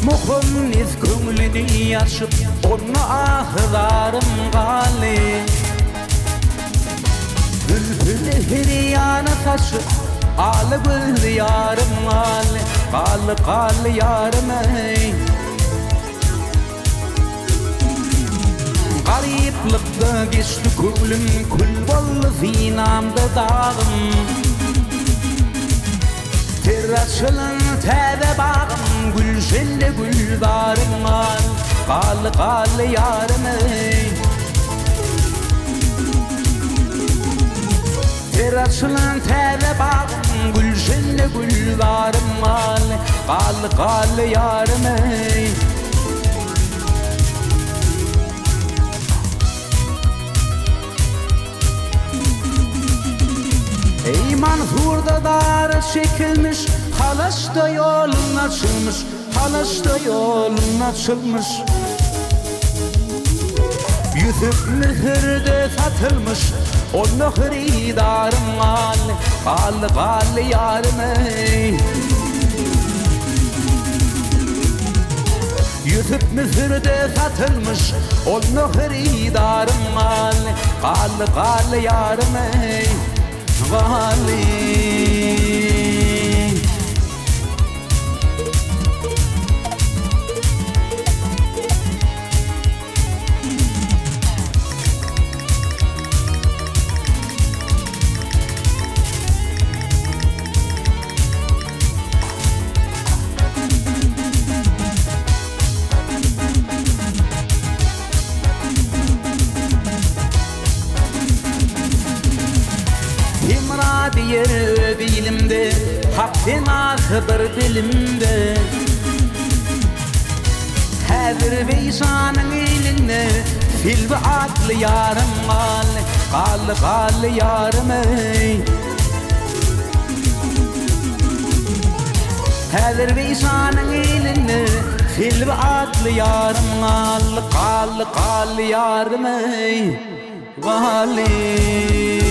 Muhunniz köngülini yaşıp onu ahlarım gali Bülbül hiryana taşıp Alı gül yarım gali Kalı yarım ey Gariplıkta geçti kulüm Kul bollu zinamda dağım Ter açılın tebe bağım Gülşende güldarım al Kalı yarım ey Ter açılın tebe bağım Gülşende güldarım al Kalı yarım ey Ey manzurda dar çekilmiş Halaşta yolun açılmış Halaşta yolun açılmış Yüzüp mühürde satılmış Onu hridarım Al yarım ey Yüzüp mühürde satılmış Onu hridarım Al yarım ey Vali Diğer dilimde Hakkın akıdır dilimde Her veysanın elinde Fil ve aklı yarım Kalı yarım ey Her veysanın elinde Fil ve aklı yarım Kalı yarım ey Vali